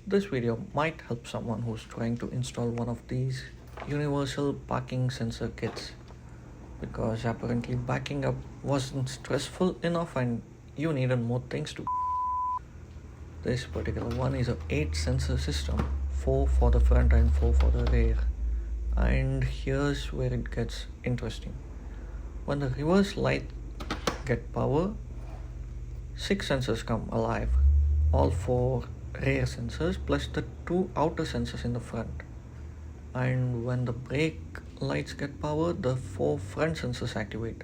This video might help someone who's trying to install one of these universal parking sensor kits because apparently backing up wasn't stressful enough and you needed more things to. This particular one is a 8 sensor system, 4 for the front and 4 for the rear. And here's where it gets interesting. When the reverse light get power, 6 sensors come alive, all 4 rear sensors plus the 2 outer sensors in the front. And when the brake lights get power, the 4 front sensors activate.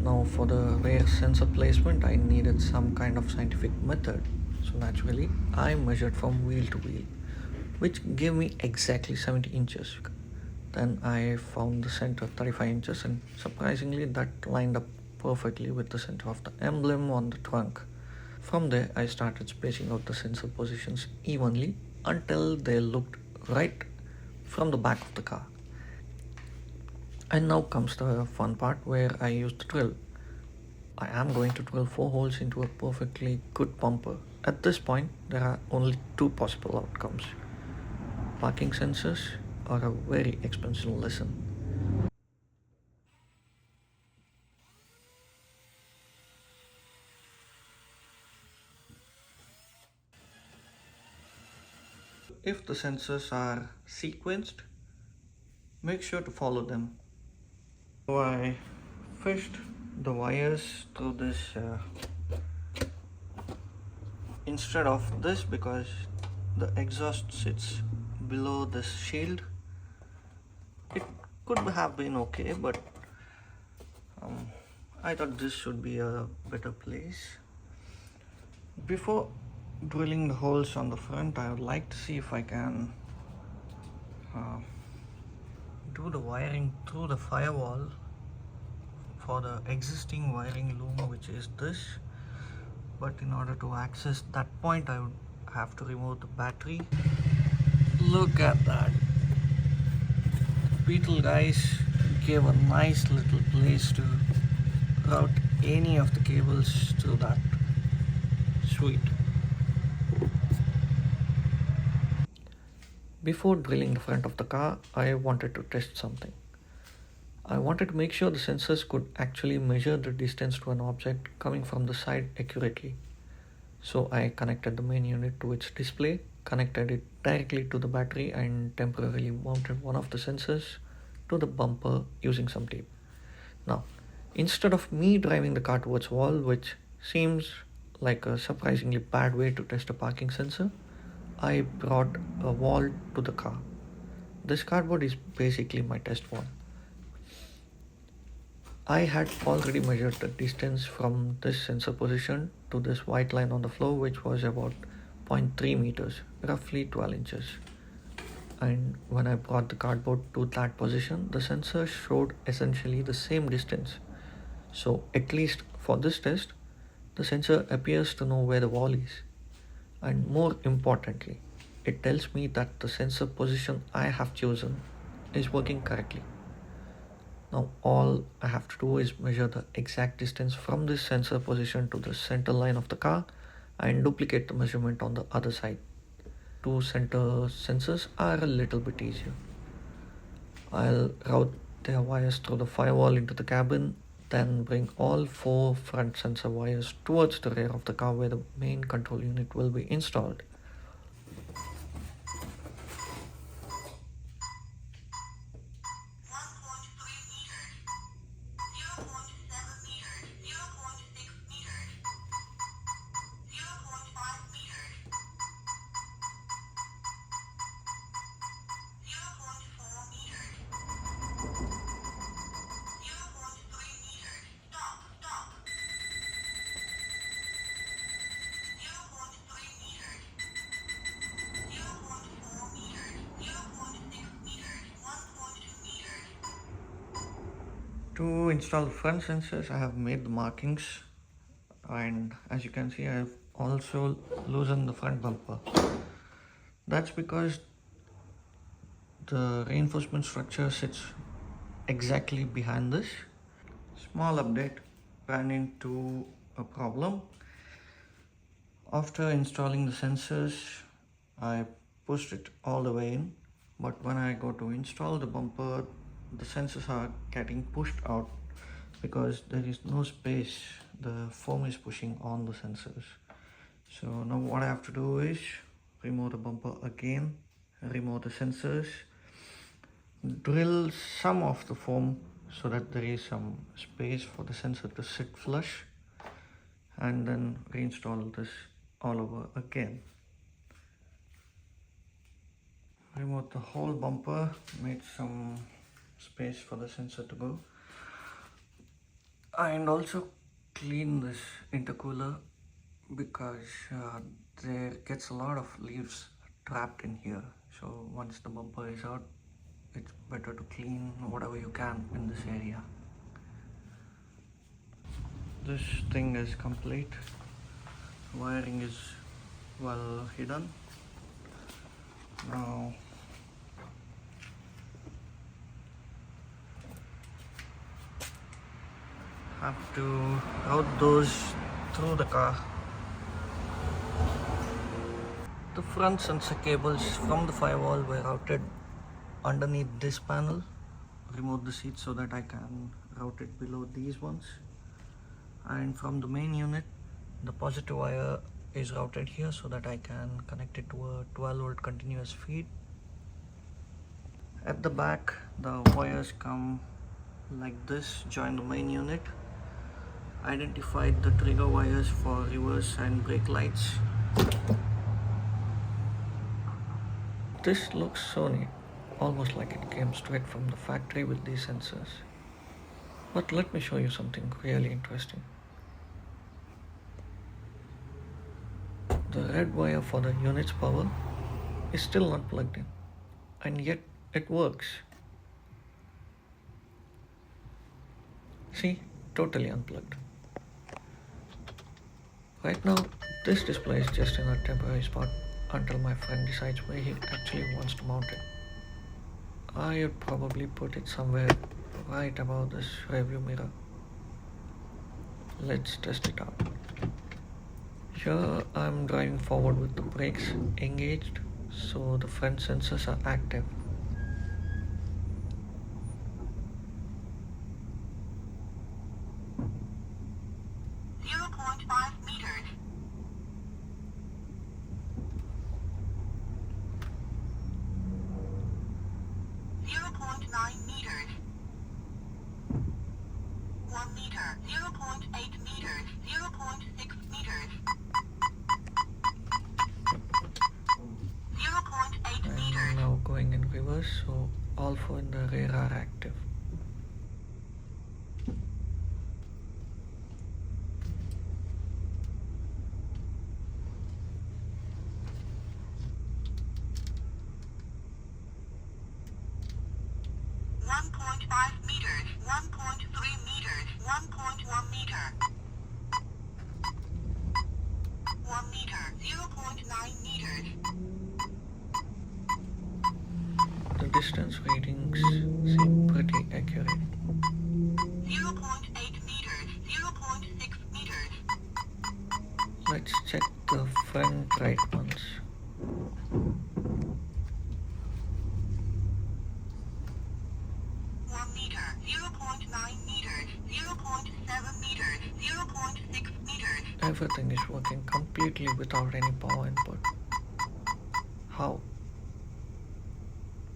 Now for the rear sensor placement, I needed some kind of scientific method. So naturally, I measured from wheel to wheel, which gave me exactly 70 inches. Then I found the center 35 inches, and surprisingly that lined up perfectly with the center of the emblem on the trunk. From there, I started spacing out the sensor positions evenly until they looked right from the back of the car. And now comes the fun part where I use the drill. I am going to drill 4 holes into a perfectly good bumper. At this point, there are only 2 possible outcomes: parking sensors or a very expensive lesson. If the sensors are sequenced, make sure to follow them. So I fished the wires through this instead of this because the exhaust sits below this shield. It could have been okay, but I thought this should be a better place. Before drilling the holes on the front, I would like to see if I can do the wiring through the firewall for the existing wiring loom, which is this. But in order to access that point, I would have to remove the battery. Look at that. Beetle guys gave a nice little place to route any of the cables to that. Sweet. Before drilling the front of the car, I wanted to test something. I wanted to make sure the sensors could actually measure the distance to an object coming from the side accurately. So I connected the main unit to its display, connected it directly to the battery, and temporarily mounted one of the sensors to the bumper using some tape. Now, instead of me driving the car towards a wall, which seems like a surprisingly bad way to test a parking sensor, I brought a wall to the car. This cardboard is basically my test wall. I had already measured the distance from this sensor position to this white line on the floor, which was about 0.3 meters, roughly 12 inches. And when I brought the cardboard to that position, the sensor showed essentially the same distance. So, at least for this test, the sensor appears to know where the wall is. And more importantly, it tells me that the sensor position I have chosen is working correctly. Now all I have to do is measure the exact distance from this sensor position to the center line of the car and duplicate the measurement on the other side. 2 center sensors are a little bit easier. I'll route their wires through the firewall into the cabin, then bring all 4 front sensor wires towards the rear of the car where the main control unit will be installed. To install the front sensors, I have made the markings, and as you can see, I have also loosened the front bumper. That's because the reinforcement structure sits exactly behind this. Small update: ran into a problem. After installing the sensors, I pushed it all the way in, but when I go to install the bumper, the sensors are getting pushed out because there is no space. The foam is pushing on the sensors. So now what I have to do is remove the bumper again, remove the sensors, drill some of the foam so that there is some space for the sensor to sit flush, and then reinstall this all over again. Remove the whole bumper, make some space for the sensor to go, and also clean this intercooler because there gets a lot of leaves trapped in here. So once the bumper is out, it's better to clean whatever you can in this area. This thing is complete. Wiring is well hidden. Now have to route those through the car. The front sensor cables from the firewall were routed underneath this panel. Remove the seat so that I can route it below these ones. And from the main unit, the positive wire is routed here so that I can connect it to a 12 volt continuous feed. At the back, the wires come like this, join the main unit. Identified the trigger wires for reverse and brake lights. This looks so neat, almost like it came straight from the factory with these sensors. But let me show you something really interesting. The red wire for the unit's power is still not plugged in, and yet it works. See, totally unplugged. Right now, this display is just in a temporary spot until my friend decides where he actually wants to mount it. I would probably put it somewhere right above this rearview mirror. Let's test it out. Here I'm driving forward with the brakes engaged, so the front sensors are active. I'm now going in reverse, so all four in the rear are active. Meters, 1.3 meters, 1.1 meter. 1 meter, 0.9 meters. The distance readings seem pretty accurate. 0.8 meters, 0.6 meters. Let's check the front right ones. 1 meter, 0.9 meters, 0.7 meters, 0.6 meters. Everything is working completely without any power input. How?